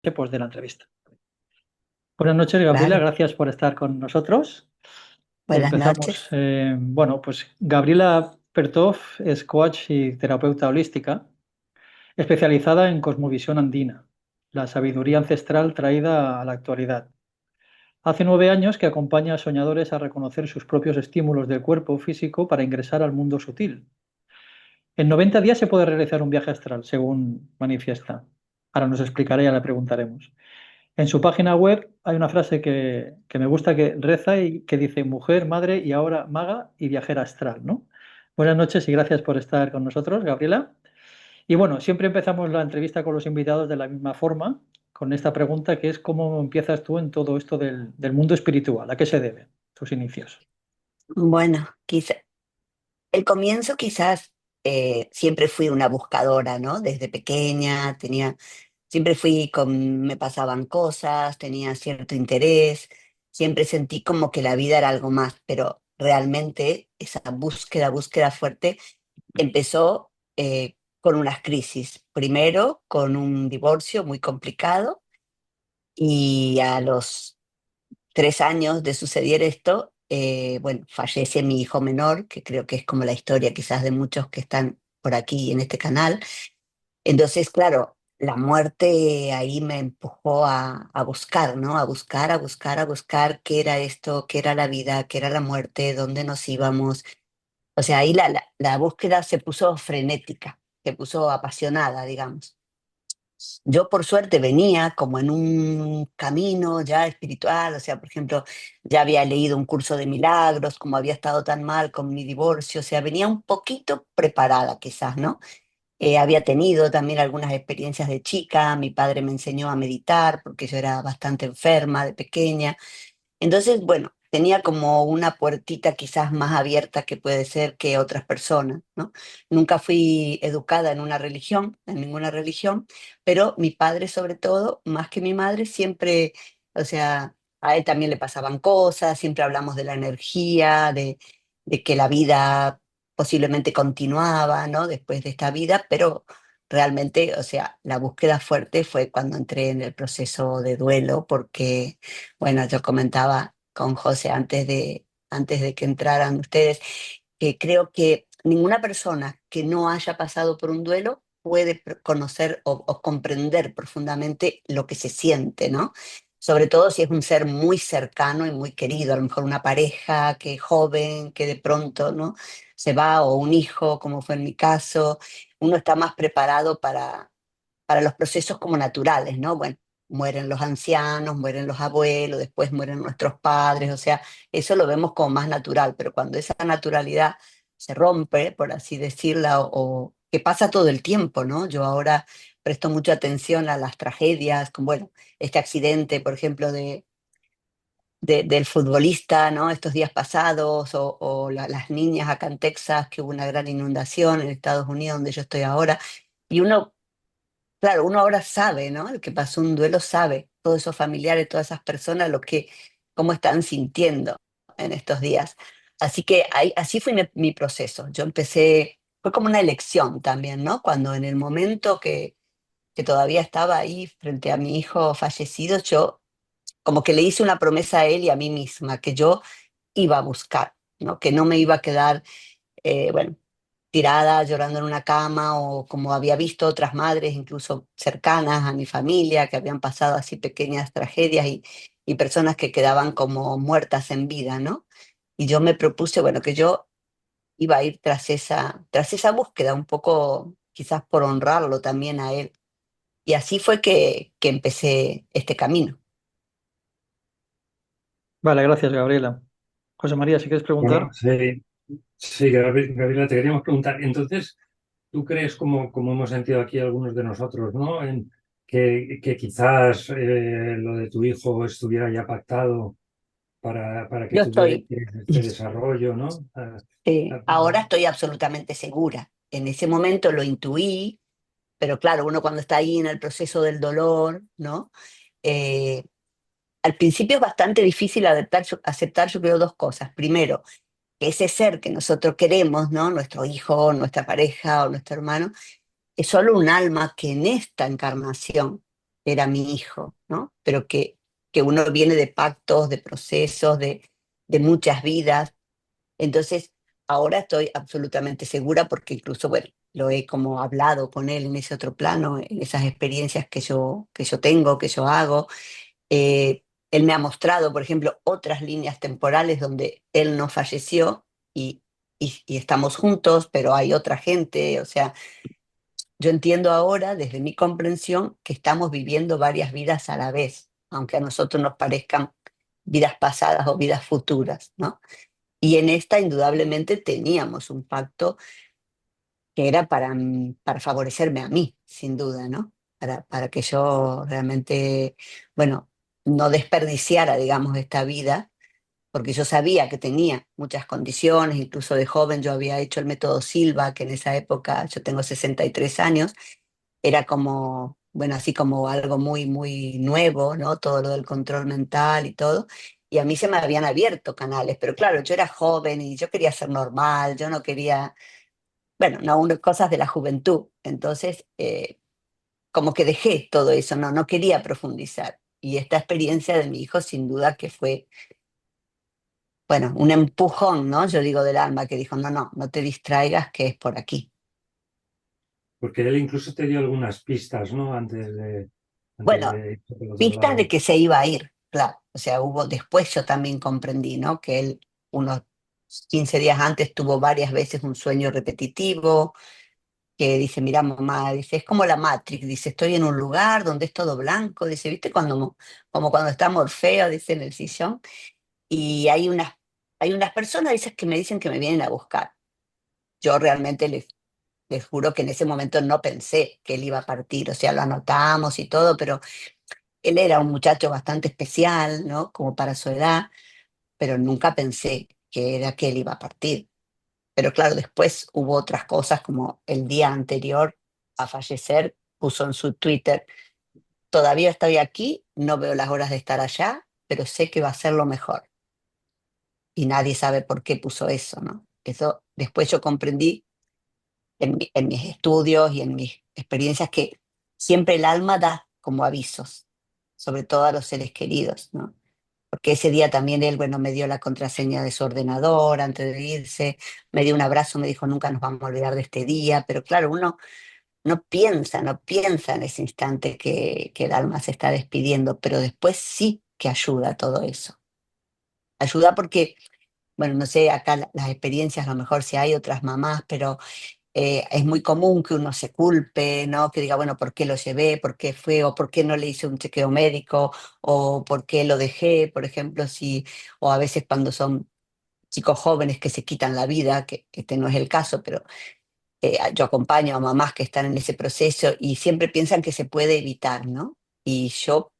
Pues de la entrevista. Buenas noches, Gabriela, Claro, gracias por estar con nosotros. buenas Empezamos. noches. Bueno, pues Gabriela Pertov es coach y terapeuta holística, especializada en cosmovisión andina, la sabiduría ancestral traída a la actualidad. Hace 9 años que acompaña a soñadores a reconocer sus propios estímulos del cuerpo físico para ingresar al mundo sutil. En 90 días se puede realizar un viaje astral, según manifiesta. Ahora nos explicará, ya le preguntaremos. En su página web hay una frase que me gusta, que reza y que dice mujer, madre y ahora maga y viajera astral, ¿no? Buenas noches y gracias por estar con nosotros, Gabriela. Y bueno, siempre empezamos la entrevista con los invitados de la misma forma, con esta pregunta que es ¿cómo empiezas tú en todo esto del mundo espiritual? ¿A qué se debe tus inicios? Bueno, quizá, el comienzo quizás siempre fui una buscadora, ¿no? Desde pequeña siempre me pasaban cosas, tenía cierto interés, siempre sentí como que la vida era algo más, pero realmente esa búsqueda fuerte empezó con unas crisis. Primero con un divorcio muy complicado y a los 3 años de suceder esto, bueno, fallece mi hijo menor, que creo que es como la historia quizás de muchos que están por aquí en este canal. Entonces, claro, la muerte ahí me empujó a buscar, ¿no? A buscar qué era esto, qué era la vida, qué era la muerte, dónde nos íbamos. O sea, ahí la búsqueda se puso frenética, se puso apasionada, digamos. Yo por suerte venía como en un camino ya espiritual, o sea, por ejemplo, ya había leído un curso de milagros, como había estado tan mal con mi divorcio, o sea, venía un poquito preparada quizás, ¿no? Había tenido también algunas experiencias de chica, mi padre me enseñó a meditar porque yo era bastante enferma de pequeña. Entonces, bueno, tenía como una puertita quizás más abierta que puede ser que otras personas, ¿no? Nunca fui educada en una religión, en ninguna religión, pero mi padre sobre todo, más que mi madre, siempre, o sea, a él también le pasaban cosas, siempre hablamos de la energía, de que la vida posiblemente continuaba, ¿no? Después de esta vida, pero realmente, o sea, la búsqueda fuerte fue cuando entré en el proceso de duelo, porque bueno, yo comentaba con José antes de que entraran ustedes, que creo que ninguna persona que no haya pasado por un duelo puede conocer o comprender profundamente lo que se siente, ¿no? Sobre todo si es un ser muy cercano y muy querido, a lo mejor una pareja que es joven, que de pronto, ¿no? Se va, o un hijo, como fue en mi caso, uno está más preparado para los procesos como naturales, ¿no? Bueno, mueren los ancianos, mueren los abuelos, después mueren nuestros padres, o sea, eso lo vemos como más natural, pero cuando esa naturalidad se rompe, por así decirla, o que pasa todo el tiempo, ¿no? Yo ahora presto mucha atención a las tragedias, como, bueno, este accidente, por ejemplo, del futbolista, ¿no? Estos días pasados, o las niñas acá en Texas, que hubo una gran inundación en Estados Unidos, donde yo estoy ahora, y uno. Claro, uno ahora sabe, ¿no? El que pasó un duelo sabe, todos esos familiares, todas esas personas, cómo están sintiendo en estos días. Así que así fue mi proceso. Yo empecé, fue como una elección también, ¿no? Cuando en el momento que todavía estaba ahí frente a mi hijo fallecido, yo como que le hice una promesa a él y a mí misma, que yo iba a buscar, ¿no? Que no me iba a quedar, bueno, tirada llorando en una cama, o como había visto otras madres, incluso cercanas a mi familia, que habían pasado así pequeñas tragedias, y personas que quedaban como muertas en vida, ¿no? Y yo me propuse, bueno, que yo iba a ir tras esa búsqueda, un poco quizás por honrarlo también a él. Y así fue que empecé este camino. Vale, gracias, Gabriela. José María, si quieres Bueno, preguntar. sí, sí, Gabriela, te queríamos preguntar. Entonces, ¿tú crees, como hemos sentido aquí algunos de nosotros, ¿no? Que quizás lo de tu hijo estuviera ya pactado para que Yo tuviera estoy, este desarrollo, ¿no? ahora estoy absolutamente segura. En ese momento lo intuí, pero claro, uno cuando está ahí en el proceso del dolor, ¿no? Eh, Al principio es bastante difícil aceptar, yo creo, dos cosas. Primero, que ese ser que nosotros queremos, ¿no? Nuestro hijo, nuestra pareja o nuestro hermano, es solo un alma que en esta encarnación era mi hijo, ¿no? Pero que uno viene de pactos, de procesos, de muchas vidas. Entonces, ahora estoy absolutamente segura porque incluso, bueno, lo he como hablado con él en ese otro plano, en esas experiencias que yo tengo, que yo hago. Él me ha mostrado, por ejemplo, otras líneas temporales donde él no falleció y, y estamos juntos, pero hay otra gente. O sea, yo entiendo ahora, desde mi comprensión, que estamos viviendo varias vidas a la vez, aunque a nosotros nos parezcan vidas pasadas o vidas futuras, ¿no? Y en esta, indudablemente, teníamos un pacto que era para favorecerme a mí, sin duda, ¿no? Para que yo realmente, bueno, no desperdiciara, digamos, esta vida, porque yo sabía que tenía muchas condiciones, incluso de joven yo había hecho el método Silva, que en esa época, yo tengo 63 años, era como, bueno, así como algo muy, muy nuevo, ¿no? Todo lo del control mental y todo. Y a mí se me habían abierto canales, pero claro, yo era joven y yo quería ser normal, yo no quería, bueno, no, cosas de la juventud. Entonces, como que dejé todo eso, no quería profundizar. Y esta experiencia de mi hijo, sin duda que fue, bueno, un empujón, ¿no? Yo digo del alma, que dijo, no te distraigas, que es por aquí. Porque él incluso te dio algunas pistas, ¿no? Antes Bueno, de irse por otro pistas de lado. que se iba a ir, claro. O sea, después yo también comprendí, ¿no? Que él unos 15 días antes tuvo varias veces un sueño repetitivo, que dice, mira, mamá, dice, es como la Matrix, dice, estoy en un lugar donde es todo blanco, dice, ¿viste? Como cuando está Morfeo, dice, en el sillón, y hay unas personas, dice, que me dicen que me vienen a buscar. Yo realmente les juro que en ese momento no pensé que él iba a partir, o sea, lo anotamos y todo, pero él era un muchacho bastante especial, ¿no? Como para su edad, pero nunca pensé que era que él iba a partir. Pero claro, después hubo otras cosas, como el día anterior a fallecer, puso en su Twitter, todavía estoy aquí, no veo las horas de estar allá, pero sé que va a ser lo mejor. Y nadie sabe por qué puso eso, ¿no? Eso después yo comprendí en mis estudios y en mis experiencias que siempre el alma da como avisos, sobre todo a los seres queridos, ¿no? Porque ese día también él, bueno, me dio la contraseña de su ordenador antes de irse, me dio un abrazo, me dijo, nunca nos vamos a olvidar de este día, pero claro, uno no piensa en ese instante que el alma se está despidiendo, pero después sí que ayuda todo eso. Ayuda porque, bueno, no sé, acá las experiencias, a lo mejor si hay otras mamás, pero es muy común que uno se culpe, ¿no? Que diga, bueno, ¿por qué lo llevé? ¿Por qué fue? ¿O por qué no le hice un chequeo médico? ¿O por qué lo dejé? Por ejemplo, o a veces cuando son chicos jóvenes que se quitan la vida, que este no es el caso, pero yo acompaño a mamás que están en ese proceso y siempre piensan que se puede evitar, ¿no? Y yo,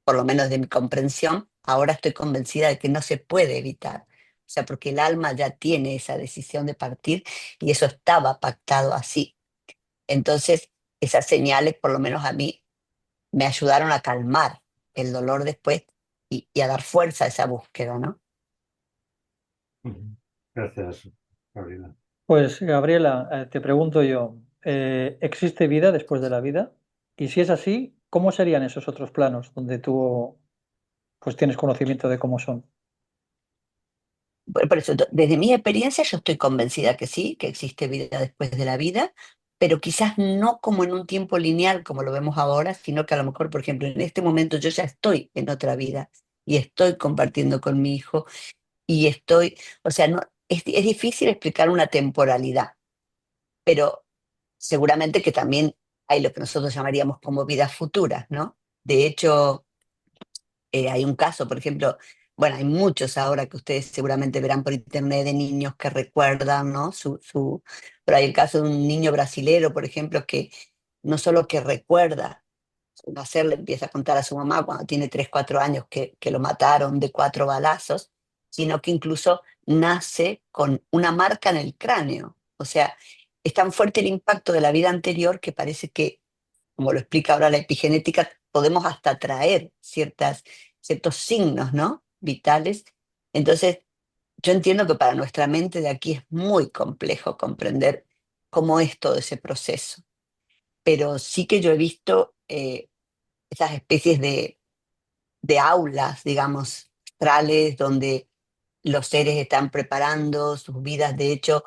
por lo menos de mi comprensión, ahora estoy convencida de que no se puede evitar. O sea, porque el alma ya tiene esa decisión de partir y eso estaba pactado así. Entonces, esas señales, por lo menos a mí, me ayudaron a calmar el dolor después y a dar fuerza a esa búsqueda, ¿no? Ujú. Gracias, Gabriela. Pues Gabriela, te pregunto yo, ¿existe vida después de la vida? Y si es así, ¿cómo serían esos otros planos donde tú pues tienes conocimiento de cómo son? Por eso, desde mi experiencia, yo estoy convencida que sí, que existe vida después de la vida, pero quizás no como en un tiempo lineal como lo vemos ahora, sino que a lo mejor, por ejemplo, en este momento yo ya estoy en otra vida y estoy compartiendo con mi hijo y o sea, no, es difícil explicar una temporalidad, pero seguramente que también hay lo que nosotros llamaríamos como vidas futuras, ¿no? De hecho, hay un caso, por ejemplo, bueno, hay muchos ahora que ustedes seguramente verán por internet de niños que recuerdan, ¿no? Pero hay el caso de un niño brasilero, por ejemplo, que no solo que recuerda su nacer, le empieza a contar a su mamá cuando tiene 3 4 años que lo mataron de 4 balazos, sino que incluso nace con una marca en el cráneo. O sea, es tan fuerte el impacto de la vida anterior que parece que, como lo explica ahora la epigenética, podemos hasta traer ciertos signos, ¿no? Vitales. Entonces, yo entiendo que para nuestra mente de aquí es muy complejo comprender cómo es todo ese proceso, pero sí que yo he visto esas especies de aulas, digamos, astrales, donde los seres están preparando sus vidas. De hecho,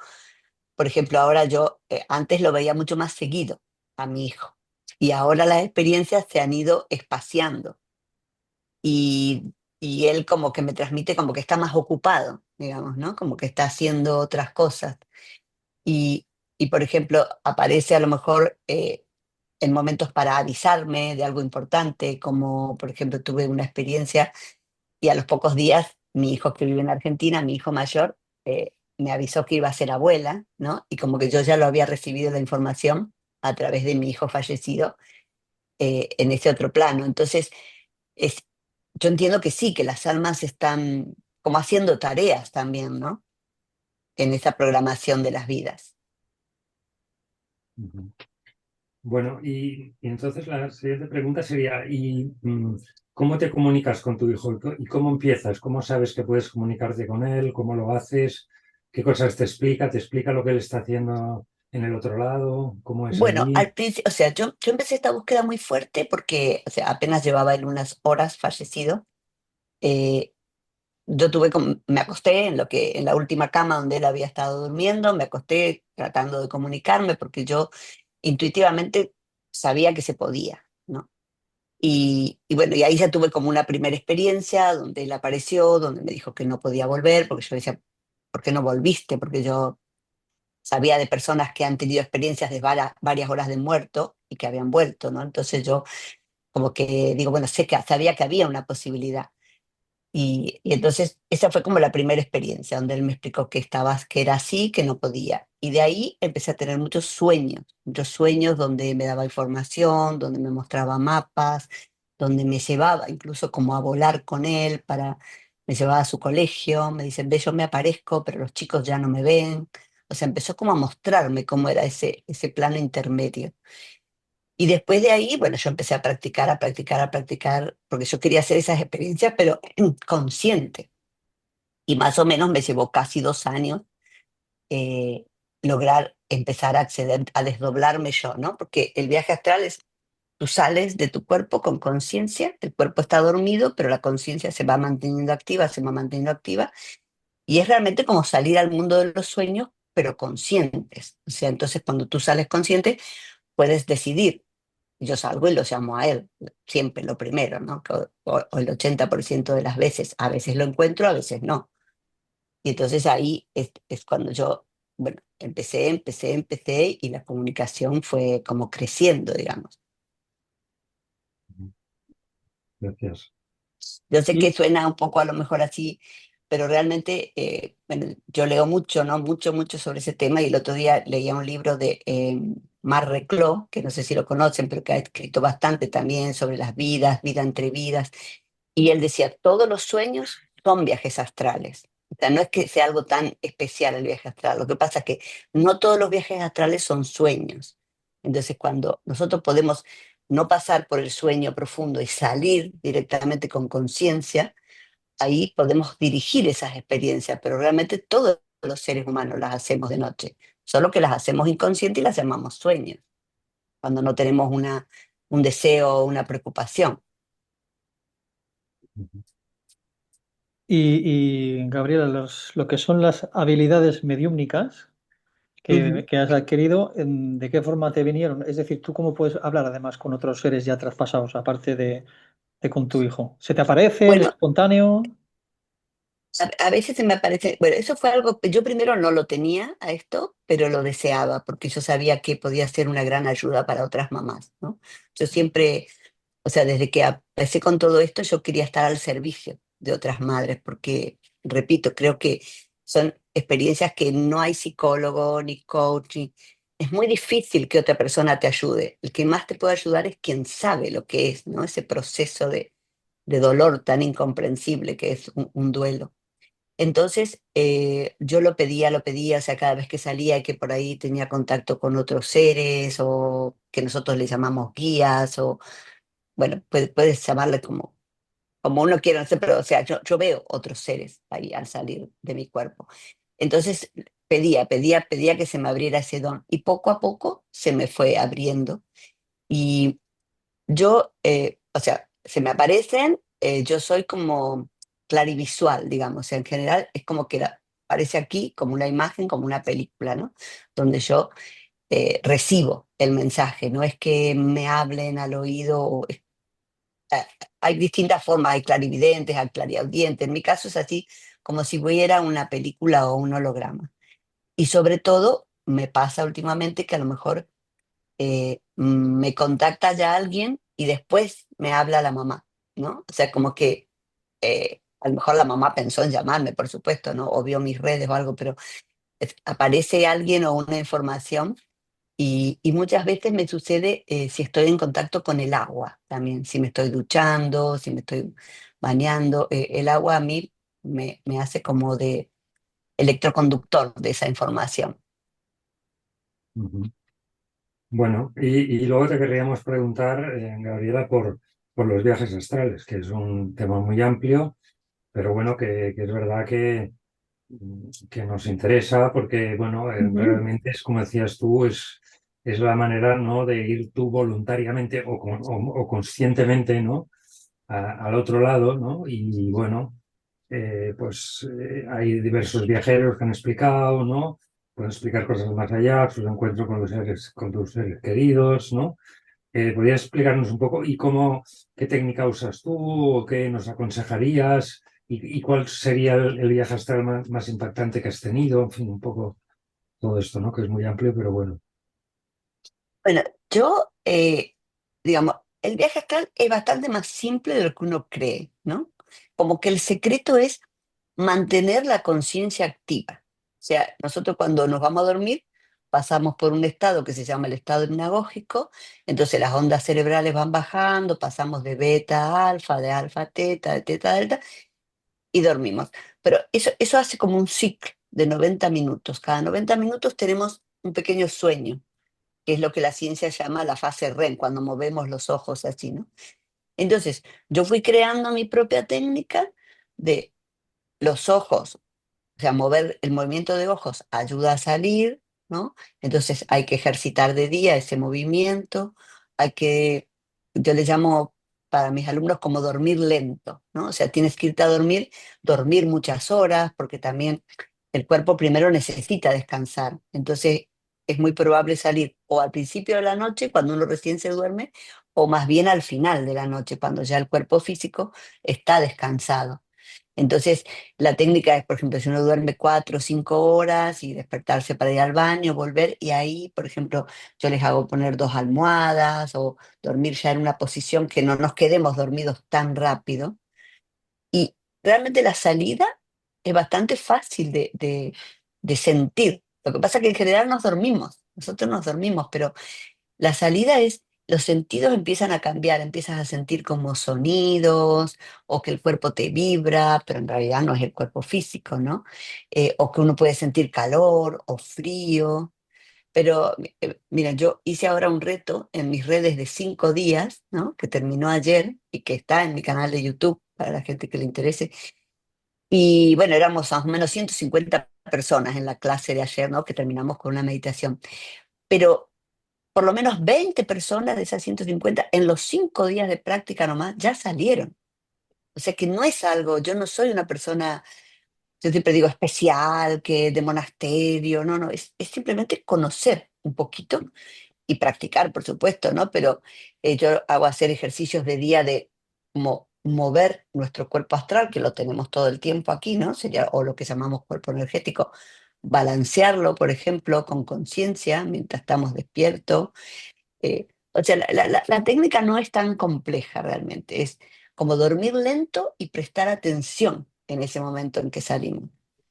por ejemplo, ahora yo antes lo veía mucho más seguido a mi hijo y ahora las experiencias se han ido espaciando y él como que me transmite como que está más ocupado, digamos, ¿no? Como que está haciendo otras cosas. Y, y por ejemplo, aparece a lo mejor en momentos para avisarme de algo importante, como por ejemplo tuve una experiencia y a los pocos días mi hijo que vive en Argentina, mi hijo mayor, me avisó que iba a ser abuela, ¿no? Y como que yo ya lo había recibido la información a través de mi hijo fallecido en ese otro plano. Entonces, es, yo entiendo que sí, que las almas están como haciendo tareas también, ¿no? En esa programación de las vidas. Ujú. Bueno, y entonces la siguiente pregunta sería, ¿cómo te comunicas con tu hijo? ¿Y cómo empiezas? ¿Cómo sabes que puedes comunicarte con él? ¿Cómo lo haces? ¿Qué cosas te explica? ¿Te explica lo que él está haciendo en el otro lado? ¿Cómo es Bueno, allí? al principio, o sea, yo empecé esta búsqueda muy fuerte porque, o sea, apenas llevaba él unas horas fallecido. Eh, yo me acosté en la última cama donde él había estado durmiendo, me acosté tratando de comunicarme porque yo intuitivamente sabía que se podía, ¿no? Y bueno, y ahí ya tuve como una primera experiencia donde él apareció, donde me dijo que no podía volver, porque yo decía, ¿por qué no volviste? Porque yo sabía de personas que han tenido experiencias de varias horas de muerto y que habían vuelto, ¿no? Entonces yo como que digo, bueno, sabía que había una posibilidad. Y entonces esa fue como la primera experiencia donde él me explicó que era así, que no podía. Y de ahí empecé a tener muchos sueños donde me daba información, donde me mostraba mapas, donde me llevaba incluso como a volar con él me llevaba a su colegio, me dicen, ve, yo me aparezco, pero los chicos ya no me ven. O sea, empezó como a mostrarme cómo era ese plano intermedio. Y después de ahí, bueno, yo empecé a practicar, a practicar, a practicar, porque yo quería hacer esas experiencias, pero consciente. Y más o menos me llevó casi 2 años eh, lograr empezar a acceder, a desdoblarme yo, ¿no? Porque el viaje astral es, tú sales de tu cuerpo con conciencia, el cuerpo está dormido, pero la conciencia se va manteniendo activa, se va manteniendo activa, y es realmente como salir al mundo de los sueños, pero conscientes. O sea, entonces cuando tú sales consciente, puedes decidir. Yo salgo y lo llamo a él, siempre lo primero, ¿no? O el 80% de las veces. A veces lo encuentro, a veces no. Y entonces ahí es cuando yo, bueno, empecé y la comunicación fue como creciendo, digamos. Gracias. Yo sé que Y, suena un poco a lo mejor así, pero realmente, bueno, yo leo mucho, ¿no? Mucho, mucho sobre ese tema y el otro día leía un libro de Marc Reclos, que no sé si lo conocen, pero que ha escrito bastante también sobre las vidas, vida entre vidas. Y él decía, todos los sueños son viajes astrales. O sea, no es que sea algo tan especial el viaje astral. Lo que pasa es que no todos los viajes astrales son sueños. Entonces, cuando nosotros podemos no pasar por el sueño profundo y salir directamente con conciencia, ahí podemos dirigir esas experiencias, pero realmente todos los seres humanos las hacemos de noche, solo que las hacemos inconscientes y las llamamos sueños, cuando no tenemos un deseo o una preocupación. Gabriela, lo que son las habilidades mediúmnicas Ujú. que has adquirido, ¿de qué forma te vinieron? Es decir, ¿tú cómo puedes hablar además con otros seres ya traspasados, aparte de con tu hijo? ¿Se te aparecen? ¿Es Bueno, espontáneo? a veces se me aparece, bueno, eso fue algo que yo primero no lo tenía a esto, pero lo deseaba porque yo sabía que podía ser una gran ayuda para otras mamás, ¿no? Yo siempre, o sea, desde que empecé con todo esto, yo quería estar al servicio de otras madres porque, repito, creo que son experiencias que no hay psicólogo ni coach, es muy difícil que otra persona te ayude. El que más te puede ayudar es quien sabe lo que es, ¿no? Ese proceso de dolor tan incomprensible que es un duelo. Entonces, yo lo pedía, o sea, cada vez que salía y que por ahí tenía contacto con otros seres o que nosotros le llamamos guías o, bueno, puedes llamarle como uno quiera, no sé, pero, o sea, yo veo otros seres ahí al salir de mi cuerpo. Entonces, pedía que se me abriera ese don y poco a poco se me fue abriendo. Y yo, o sea, se me aparecen, yo soy como clarivisual, digamos, en general es como que aparece aquí como una imagen, como una película, ¿no? Donde yo recibo el mensaje, no es que me hablen al oído, eh, hay distintas formas, hay clarividentes, hay clariaudientes, en mi caso es así como si fuera una película o un holograma. Y sobre todo me pasa últimamente que a lo mejor me contacta ya alguien y después me habla la mamá, ¿no? O sea, como que a lo mejor la mamá pensó en llamarme, por supuesto, ¿no? O vio mis redes o algo, pero aparece alguien o una información y muchas veces me sucede si estoy en contacto con el agua también, si me estoy duchando, si me estoy bañando, el agua a mí me hace como de electroconductor de esa información. Ujú. Bueno, y luego te querríamos preguntar, Gabriela, por los viajes astrales, que es un tema muy amplio, pero bueno, que es verdad que nos interesa porque, bueno, Ujú. realmente es como decías tú, es la manera, ¿no? De ir tú voluntariamente o conscientemente, ¿no? Al otro lado, ¿no? Y bueno, hay diversos viajeros que han explicado, ¿no? Pueden explicar cosas más allá, sus encuentros con con tus seres queridos, ¿no? ¿Podrías explicarnos un poco qué técnica usas tú o qué nos aconsejarías y cuál sería el viaje astral más impactante que has tenido? En fin, un poco todo esto, ¿no? Que es muy amplio, pero bueno. Bueno, yo, digamos, el viaje astral es bastante más simple de lo que uno cree, ¿no? Como que el secreto es mantener la conciencia activa. O sea, nosotros cuando nos vamos a dormir pasamos por un estado que se llama el estado hipnagógico, entonces las ondas cerebrales van bajando, pasamos de beta a alfa, de alfa a teta, de teta a delta y dormimos. Pero eso hace como un ciclo de 90 minutos. Cada 90 minutos tenemos un pequeño sueño, que es lo que la ciencia llama la fase REM, cuando movemos los ojos así, ¿no? Entonces, yo fui creando mi propia técnica de los ojos, o sea, mover el movimiento de ojos ayuda a salir, ¿no? Entonces hay que ejercitar de día ese movimiento, hay que, yo le llamo para mis alumnos como dormir lento, ¿no? O sea, tienes que irte a dormir, dormir muchas horas, porque también el cuerpo primero necesita descansar. Entonces es muy probable salir o al principio de la noche, cuando uno recién se duerme, o más bien al final de la noche, cuando ya el cuerpo físico está descansado. Entonces, la técnica es, por ejemplo, si uno duerme 4 o 5 horas y despertarse para ir al baño, volver, y ahí, por ejemplo, yo les hago poner 2 almohadas o dormir ya en una posición que no nos quedemos dormidos tan rápido. Y realmente la salida es bastante fácil de sentir. Lo que pasa es que en general nos dormimos, nosotros nos dormimos, pero la salida es, los sentidos empiezan a cambiar, empiezas a sentir como sonidos o que el cuerpo te vibra, pero en realidad no es el cuerpo físico, ¿no? O que uno puede sentir calor o frío. Pero mira, yo hice ahora un reto en mis redes de 5 días, ¿no? Que terminó ayer y que está en mi canal de YouTube para la gente que le interese. Y bueno, éramos más o menos 150 personas en la clase de ayer, ¿no? Que terminamos con una meditación. Pero por lo menos 20 personas de esas 150 en los 5 días de práctica nomás ya salieron. O sea que no es algo, yo no soy una persona, yo siempre digo especial, que de monasterio, no, no, es simplemente conocer un poquito y practicar, por supuesto, ¿no? Pero yo hago hacer ejercicios de día de mover nuestro cuerpo astral, que lo tenemos todo el tiempo aquí, ¿no? Sería, o lo que llamamos cuerpo energético, balancearlo, por ejemplo, con conciencia mientras estamos despiertos. O sea, la técnica no es tan compleja realmente, es como dormir lento y prestar atención en ese momento en que salimos.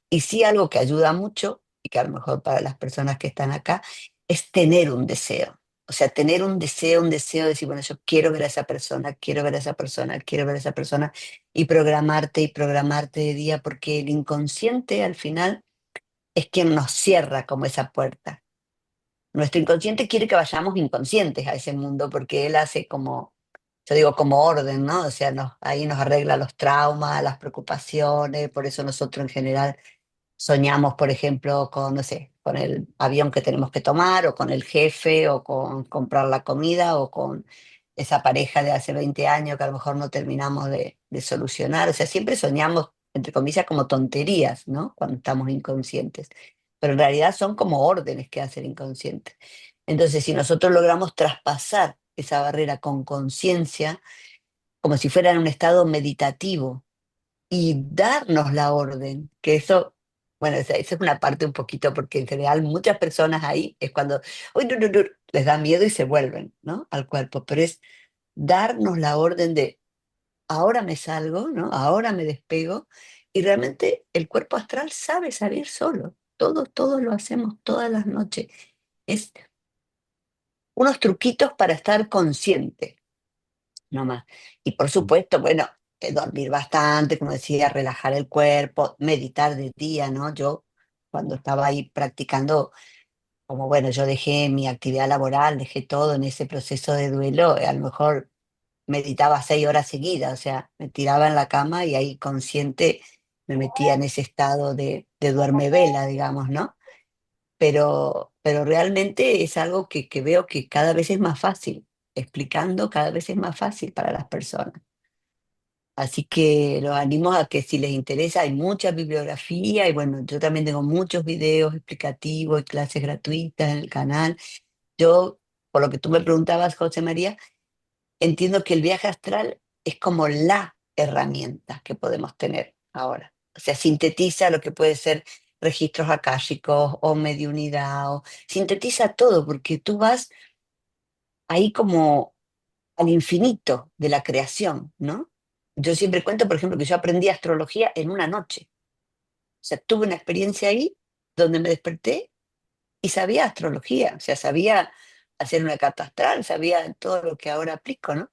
Y sí algo que ayuda mucho, y que a lo mejor para las personas que están acá, es tener un deseo. O sea, tener un deseo de decir, bueno, yo quiero ver a esa persona, quiero ver a esa persona, quiero ver a esa persona, y programarte de día, porque el inconsciente al final es quien nos cierra como esa puerta. Nuestro inconsciente quiere que vayamos inconscientes a ese mundo porque él hace como, yo digo, como orden, ¿no? O sea, ahí nos arregla los traumas, las preocupaciones, por eso nosotros en general soñamos, por ejemplo, con, no sé, con el avión que tenemos que tomar, o con el jefe, o con comprar la comida, o con esa pareja de hace 20 años que a lo mejor no terminamos de solucionar. O sea, siempre soñamos, entre comillas, como tonterías, ¿no? Cuando estamos inconscientes. Pero en realidad son como órdenes que hace el inconsciente. Entonces, si nosotros logramos traspasar esa barrera con conciencia, como si fuera en un estado meditativo, y darnos la orden, que eso, bueno, esa es una parte un poquito, porque en general muchas personas ahí es cuando, uy, no, no, no, les da miedo y se vuelven, ¿no? Al cuerpo, pero es darnos la orden de, ahora me salgo, ¿no? Ahora me despego, y realmente el cuerpo astral sabe salir solo. Todos lo hacemos todas las noches. Es unos truquitos para estar consciente, no más. Y por supuesto, bueno, dormir bastante, como decía, relajar el cuerpo, meditar de día, ¿no? Yo cuando estaba ahí practicando, como bueno, yo dejé mi actividad laboral, dejé todo en ese proceso de duelo, a lo mejor meditaba 6 horas seguidas, o sea, me tiraba en la cama y ahí consciente me metía en ese estado de duerme vela, digamos, ¿no? Pero realmente es algo que veo que cada vez es más fácil, explicando cada vez es más fácil para las personas. Así que los animo a que si les interesa, hay mucha bibliografía y bueno, yo también tengo muchos videos explicativos y clases gratuitas en el canal. Yo, por lo que tú me preguntabas, José María, entiendo que el viaje astral es como la herramienta que podemos tener ahora. O sea, sintetiza lo que puede ser registros akáshicos o mediunidad, o sintetiza todo, porque tú vas ahí como al infinito de la creación, ¿no? Yo siempre cuento, por ejemplo, que yo aprendí astrología en una noche. O sea, tuve una experiencia ahí donde me desperté y sabía astrología, o sea, sabía hacer una carta astral, sabía todo lo que ahora aplico, ¿no?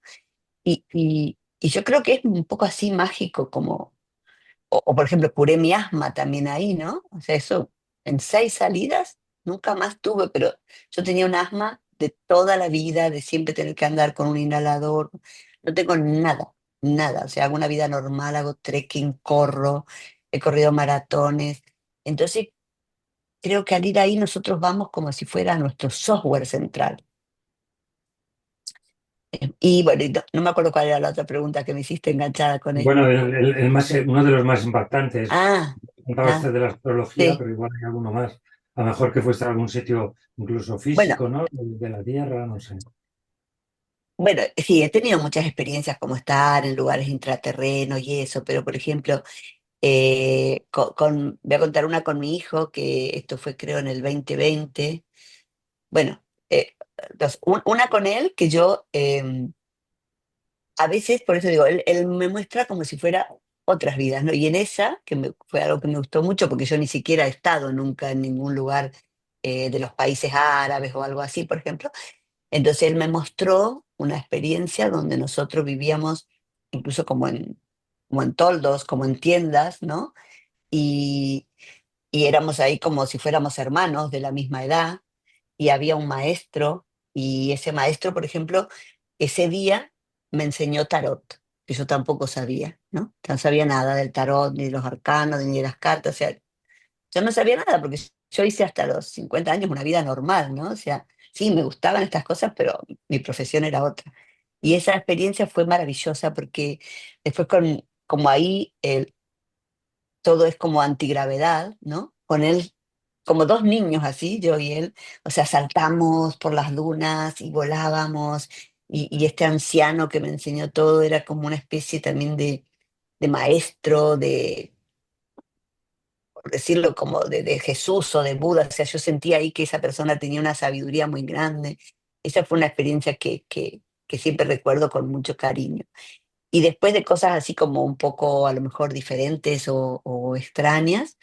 Y yo creo que es un poco así mágico como, o por ejemplo, curé mi asma también ahí, ¿no? O sea, eso en 6 salidas nunca más tuve, pero yo tenía un asma de toda la vida, de siempre tener que andar con un inhalador. No tengo nada, nada. O sea, hago una vida normal, hago trekking, corro, he corrido maratones. Entonces, creo que al ir ahí nosotros vamos como si fuera nuestro software central. Y bueno, y no me acuerdo cuál era la otra pregunta que me hiciste enganchada con Bueno, esto. uno de los más impactantes, Ah, contaba ah, usted de la astrología, sí. pero igual hay alguno más. A lo mejor que fuese a algún sitio incluso Bueno, físico, ¿no? De la Tierra, no sé. bueno, sí, he tenido muchas experiencias como estar en lugares intraterrenos y eso, pero por ejemplo, voy a contar una con mi hijo, que esto fue creo en el 2020. Bueno, una con él que yo a veces, por eso digo, él me muestra como si fuera otras vidas, ¿no? Y en esa, fue algo que me gustó mucho, porque yo ni siquiera he estado nunca en ningún lugar de los países árabes o algo así, por ejemplo. Entonces él me mostró una experiencia donde nosotros vivíamos incluso como en toldos, como en tiendas, ¿no? Y, y éramos ahí como si fuéramos hermanos de la misma edad, y había un maestro, y ese maestro, por ejemplo, ese día me enseñó tarot, que yo tampoco sabía, ¿no? No sabía nada del tarot, ni de los arcanos, ni de las cartas, o sea, yo no sabía nada porque yo hice hasta los 50 años una vida normal, ¿no? O sea, sí, me gustaban estas cosas, pero mi profesión era otra. Y esa experiencia fue maravillosa porque después como ahí todo es como antigravedad, ¿no? Con él, como dos niños así, yo y él, o sea, saltamos por las dunas y volábamos, y este anciano que me enseñó todo era como una especie también de maestro, por decirlo como de Jesús o de Buda, o sea, yo sentía ahí que esa persona tenía una sabiduría muy grande. Esa fue una experiencia que siempre recuerdo con mucho cariño. Y después de cosas así como un poco a lo mejor diferentes o extrañas,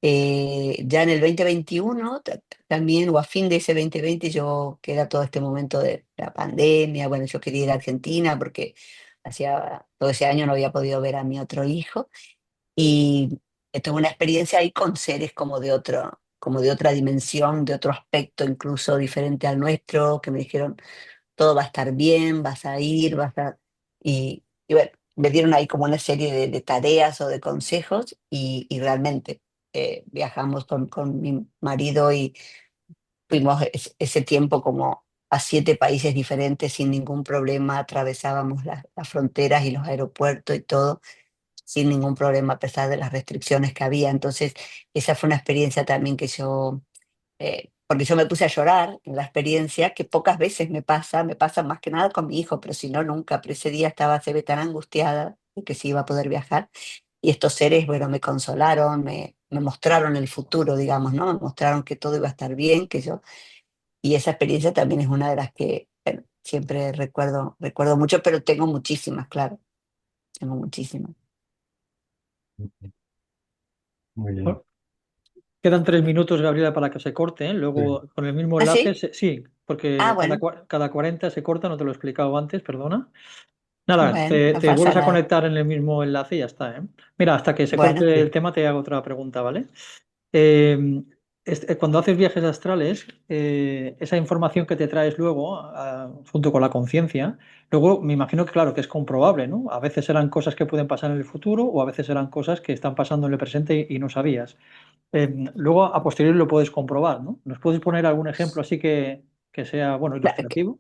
ya en el 2021 también, o a fin de ese 2020, yo, que era todo este momento de la pandemia, bueno, yo quería ir a Argentina porque hacía todo ese año no había podido ver a mi otro hijo, y tuve una experiencia ahí con seres como de otra dimensión, de otro aspecto incluso diferente al nuestro, que me dijeron, todo va a estar bien, vas a ir, vas a... Y bueno, me dieron ahí como una serie de tareas o de consejos, y realmente viajamos con mi marido y fuimos ese tiempo como a 7 países diferentes sin ningún problema, atravesábamos las fronteras y los aeropuertos y todo sin ningún problema a pesar de las restricciones que había. Entonces, esa fue una experiencia también que porque yo me puse a llorar en la experiencia, que pocas veces me pasa más que nada con mi hijo, pero si no, nunca. Pero ese día se ve tan angustiada de que sí iba a poder viajar. Y estos seres, bueno, me consolaron, me mostraron el futuro, digamos, ¿no? Me mostraron que todo iba a estar bien, y esa experiencia también es una de las que bueno, siempre recuerdo mucho, pero tengo muchísimas, claro, tengo muchísimas. Muy bien. Bueno, quedan 3 minutos, Gabriela, para que se corte, ¿eh? Sí. Luego, con el mismo ¿Ah, enlace, sí? sí, Ah, porque bueno, cada 40 se corta, no te lo he explicado antes, perdona. Nada, bueno, no te pasa vuelves a nada. conectar en el mismo enlace y ya está, ¿eh? Mira, hasta que se Bueno, corte el Sí. tema te hago otra pregunta, ¿vale? Eh, Cuando haces viajes astrales, esa información que te traes luego, junto con la conciencia, luego me imagino que, claro, que es comprobable, ¿no? A veces serán cosas que pueden pasar en el futuro o a veces serán cosas que están pasando en el presente y no sabías. Luego, a posteriori lo puedes comprobar, ¿no? ¿Nos puedes poner algún ejemplo así que sea, bueno, ilustrativo?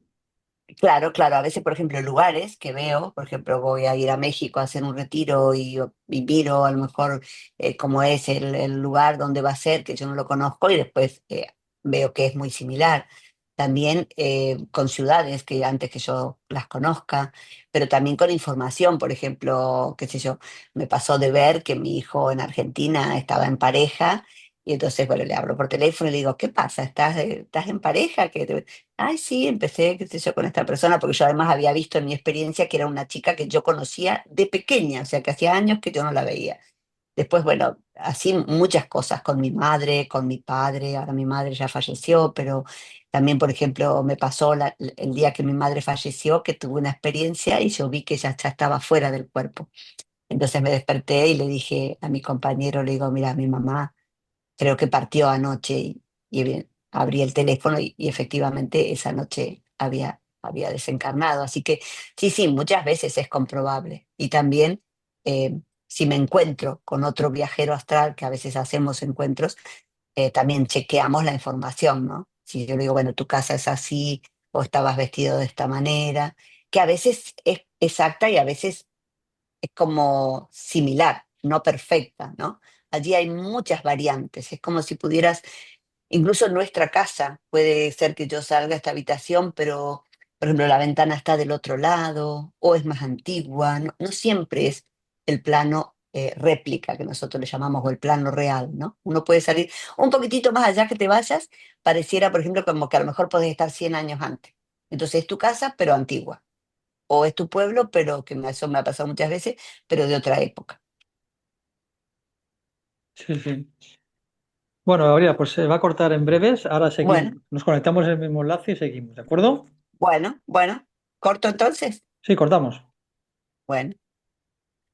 claro, claro. A veces, por ejemplo, lugares que veo, por ejemplo, voy a ir a México a hacer un retiro y miro a lo mejor cómo es el lugar donde va a ser, que yo no lo conozco, y después veo que es muy similar. También con ciudades que antes que yo las conozca, pero también con información, por ejemplo, qué sé yo, me pasó de ver que mi hijo en Argentina estaba en pareja. Y entonces, bueno, le hablo por teléfono y le digo, ¿qué pasa? ¿Estás en pareja? Ay, sí, empecé, qué sé yo, con esta persona, porque yo además había visto en mi experiencia que era una chica que yo conocía de pequeña, o sea, que hacía años que yo no la veía. Después, bueno, así muchas cosas con mi madre, con mi padre, ahora mi madre ya falleció, pero también, por ejemplo, me pasó el día que mi madre falleció, que tuve una experiencia y yo vi que ella ya estaba fuera del cuerpo. Entonces me desperté y le dije a mi compañero, le digo, mira, mi mamá creo que partió anoche abrí el teléfono y efectivamente esa noche había desencarnado. Así que sí, sí, muchas veces es comprobable. Y también si me encuentro con otro viajero astral, que a veces hacemos encuentros, también chequeamos la información, ¿no? Si yo le digo, bueno, tu casa es así o estabas vestido de esta manera, que a veces es exacta y a veces es como similar, no perfecta, ¿no? Allí hay muchas variantes, es como si pudieras, incluso en nuestra casa, puede ser que yo salga a esta habitación, pero, por ejemplo, la ventana está del otro lado o es más antigua, no, no siempre es el plano réplica que nosotros le llamamos o el plano real, ¿no? Uno puede salir un poquitito más allá que te vayas, pareciera, por ejemplo, como que a lo mejor podés estar 100 años antes. Entonces es tu casa, pero antigua o es tu pueblo, pero eso me ha pasado muchas veces, pero de otra época. Sí, sí. Bueno, Gabriela, pues se va a cortar en breves. Ahora seguimos. Bueno, Nos conectamos en el mismo enlace y seguimos, ¿de acuerdo? bueno, corto entonces. Sí, cortamos. Bueno.